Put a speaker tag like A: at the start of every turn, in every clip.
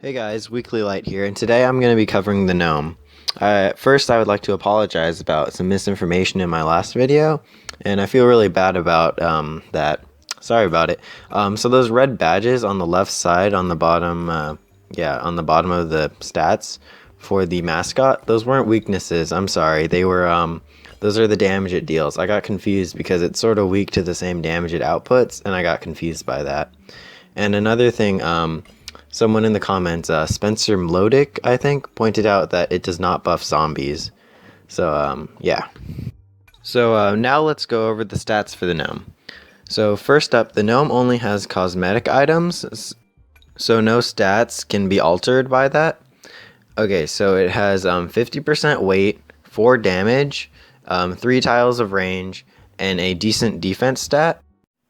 A: Hey guys, Weekly Light here, and today I'm going to be covering the Gnome. First, I would like to apologize about some misinformation in my last video, and I feel really bad about that. Sorry about it. So those red badges on the left side, on the bottom, on the bottom of the stats for the mascot, those weren't weaknesses. I'm sorry. They were those are the damage it deals. I got confused because it's sort of weak to the same damage it outputs, and I got confused by that. And another thing, someone in the comments, Spencer Mlodic, I think, pointed out that it does not buff zombies. So, yeah. So, now let's go over the stats for the Gnome. So, first up, the Gnome only has cosmetic items, so no stats can be altered by that. Okay, so it has 50% weight, 4 damage, 3 tiles of range, and a decent defense stat.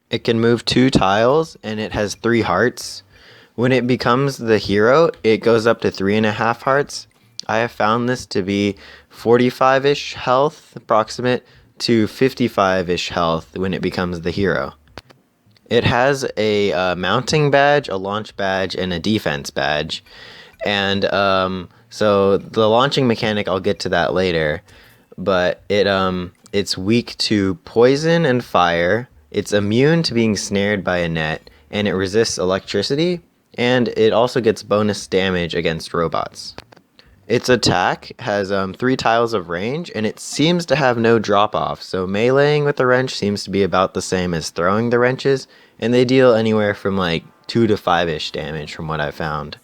A: It can move 2 tiles, and it has 3 hearts. When it becomes the hero, it goes up to 3.5 hearts. I have found this to be 45-ish health, approximate, to 55-ish health when it becomes the hero. It has a mounting badge, a launch badge, and a defense badge. And so the launching mechanic, I'll get to that later. But it's weak to poison and fire. It's immune to being snared by a net, and it resists electricity. And it also gets bonus damage against robots. Its attack has 3 tiles of range, and it seems to have no drop-off, so meleeing with the wrench seems to be about the same as throwing the wrenches, and they deal anywhere from like 2 to 5-ish damage from what I found.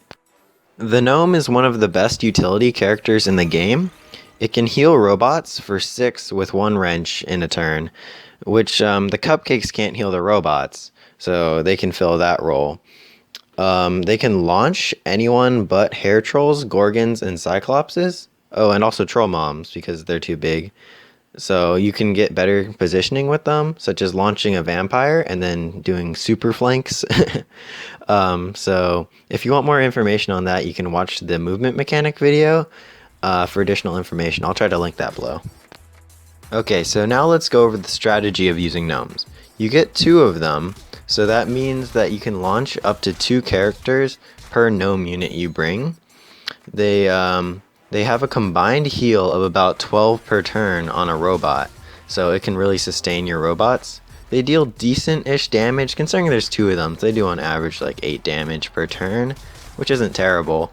A: The Gnome is one of the best utility characters in the game. It can heal robots for 6 with 1 wrench in a turn, which the cupcakes can't heal the robots, so they can fill that role. They can launch anyone but hair trolls, gorgons, and cyclopses. Oh, and also troll moms because they're too big. So you can get better positioning with them, such as launching a vampire and then doing super flanks. So if you want more information on that, you can watch the movement mechanic video for additional information. I'll try to link that below. Okay, so now let's go over the strategy of using gnomes. You get 2 of them. So that means that you can launch up to 2 characters per gnome unit you bring. They have a combined heal of about 12 per turn on a robot, so it can really sustain your robots. They deal decent-ish damage, considering there's 2 of them. So they do on average like 8 damage per turn, which isn't terrible.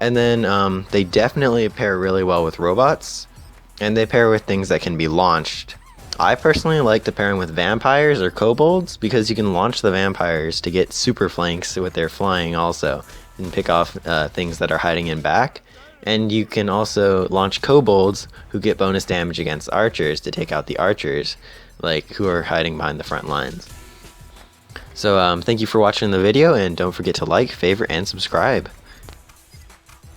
A: And then they definitely pair really well with robots, and they pair with things that can be launched. I personally like to pair them with vampires or kobolds because you can launch the vampires to get super flanks with their flying also and pick off things that are hiding in back. And you can also launch kobolds who get bonus damage against archers to take out the archers like who are hiding behind the front lines. So thank you for watching the video, and don't forget to like, favorite, and subscribe.